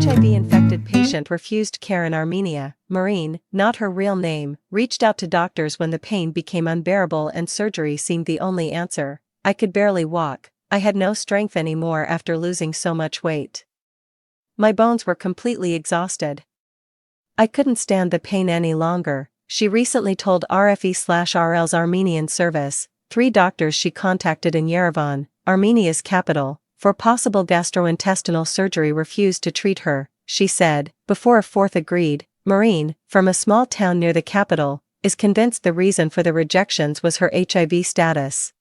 HIV-infected patient refused care in Armenia. Marine, not her real name, reached out to doctors when the pain became unbearable and surgery seemed the only answer. I could barely walk. I had no strength anymore after losing so much weight. My bones were completely exhausted. I couldn't stand the pain any longer, she recently told RFE/RL's Armenian Service. 3 doctors she contacted in Yerevan, Armenia's capital, for possible gastrointestinal surgery refused to treat her, she said, before a 4th agreed. Marine, from a small town near the capital, is convinced the reason for the rejections was her HIV status.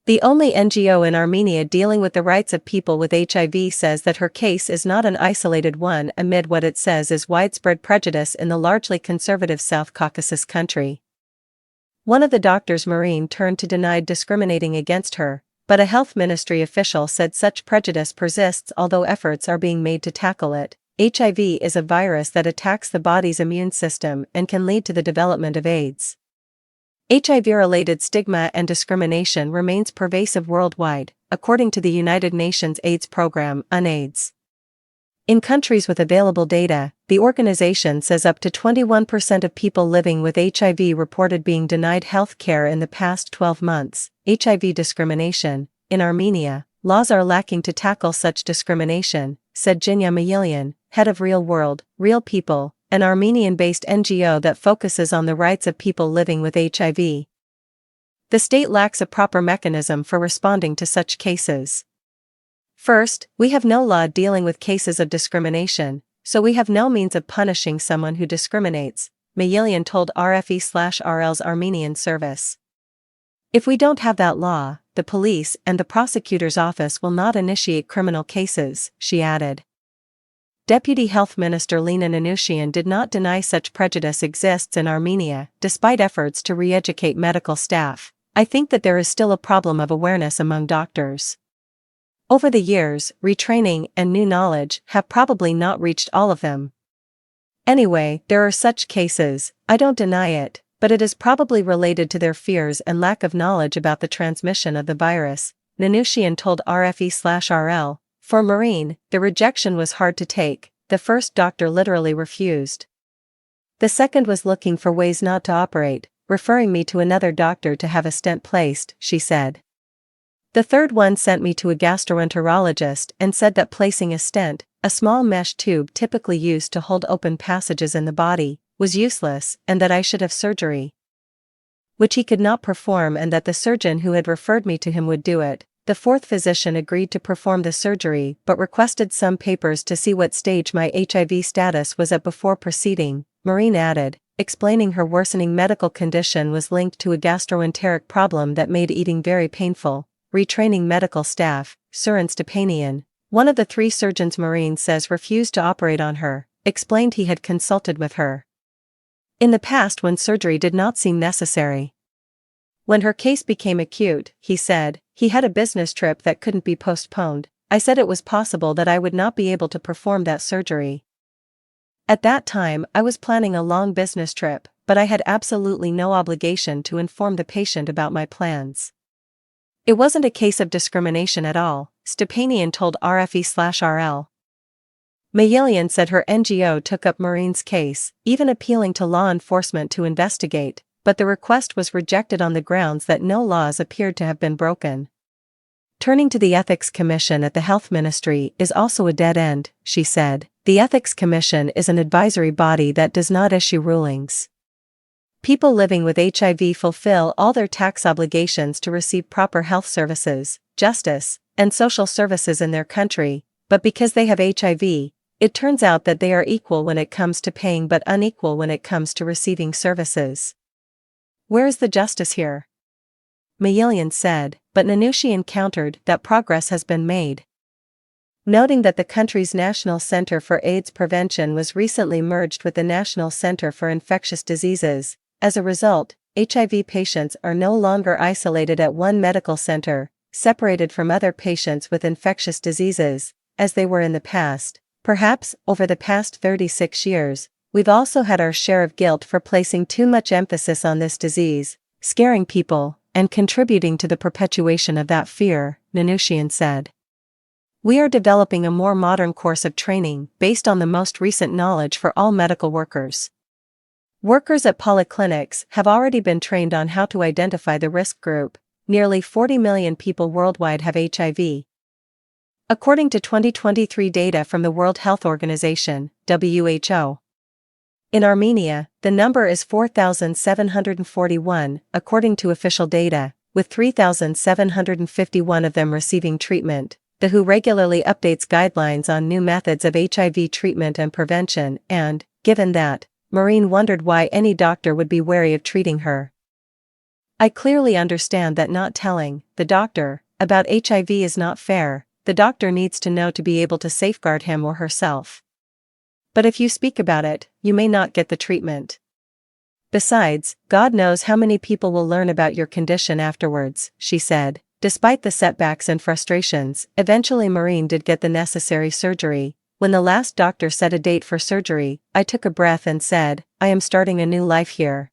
The only NGO in Armenia dealing with the rights of people with HIV says that her case is not an isolated one amid what it says is widespread prejudice in the largely conservative South Caucasus country. One of the doctors Marine turned to denied discriminating against her, but a health ministry official said such prejudice persists although efforts are being made to tackle it. HIV is a virus that attacks the body's immune system and can lead to the development of AIDS. HIV-related stigma and discrimination remains pervasive worldwide, according to the United Nations AIDS program, UNAIDS. In countries with available data, the organization says up to 21% of people living with HIV reported being denied health care in the past 12 months. HIV discrimination. In Armenia, laws are lacking to tackle such discrimination, said Jinya Mayilian, head of Real World, Real People, an Armenian-based NGO that focuses on the rights of people living with HIV. The state lacks a proper mechanism for responding to such cases. First, we have no law dealing with cases of discrimination, so we have no means of punishing someone who discriminates, Mayilian told RFE/RL's Armenian Service. If we don't have that law, the police and the prosecutor's office will not initiate criminal cases, she added. Deputy Health Minister Lena Nanushian did not deny such prejudice exists in Armenia, despite efforts to re-educate medical staff. I think that there is still a problem of awareness among doctors. Over the years, retraining and new knowledge have probably not reached all of them. Anyway, there are such cases, I don't deny it, but it is probably related to their fears and lack of knowledge about the transmission of the virus, Nanushian told RFE/RL. For Marine, the rejection was hard to take. The first doctor literally refused. The second was looking for ways not to operate, referring me to another doctor to have a stent placed, she said. The third one sent me to a gastroenterologist and said that placing a stent, a small mesh tube typically used to hold open passages in the body, was useless and that I should have surgery, which he could not perform, and that the surgeon who had referred me to him would do it. The fourth physician agreed to perform the surgery but requested some papers to see what stage my HIV status was at before proceeding, Marine added, explaining her worsening medical condition was linked to a gastroenteric problem that made eating very painful. Retraining medical staff, Surin Stepanian, one of the 3 surgeons Marine says refused to operate on her, explained he had consulted with her in the past when surgery did not seem necessary. When her case became acute, he said, he had a business trip that couldn't be postponed. I said it was possible that I would not be able to perform that surgery. At that time, I was planning a long business trip, but I had absolutely no obligation to inform the patient about my plans. It wasn't a case of discrimination at all, Stepanian told RFE/RL. Mayilian said her NGO took up Marine's case, even appealing to law enforcement to investigate, but the request was rejected on the grounds that no laws appeared to have been broken. Turning to the Ethics Commission at the Health Ministry is also a dead end, she said. The Ethics Commission is an advisory body that does not issue rulings. People living with HIV fulfill all their tax obligations to receive proper health services, justice, and social services in their country, but because they have HIV, it turns out that they are equal when it comes to paying but unequal when it comes to receiving services. Where is the justice here? Mayilian said, but Nanushian countered that progress has been made, noting that the country's National Center for AIDS Prevention was recently merged with the National Center for Infectious Diseases. As a result, HIV patients are no longer isolated at one medical center, separated from other patients with infectious diseases, as they were in the past. Perhaps, over the past 36 years, we've also had our share of guilt for placing too much emphasis on this disease, scaring people, and contributing to the perpetuation of that fear, Nanushian said. We are developing a more modern course of training based on the most recent knowledge for all medical workers. Workers at polyclinics have already been trained on how to identify the risk group. Nearly 40 million people worldwide have HIV. According to 2023 data from the World Health Organization, WHO. In Armenia, the number is 4,741, according to official data, with 3,751 of them receiving treatment. The WHO regularly updates guidelines on new methods of HIV treatment and prevention, and, given that, Maureen wondered why any doctor would be wary of treating her. I clearly understand that not telling the doctor about HIV is not fair. The doctor needs to know to be able to safeguard him or herself. But if you speak about it, you may not get the treatment. Besides, God knows how many people will learn about your condition afterwards, she said. Despite the setbacks and frustrations, eventually Maureen did get the necessary surgery. When the last doctor set a date for surgery, I took a breath and said, I am starting a new life here.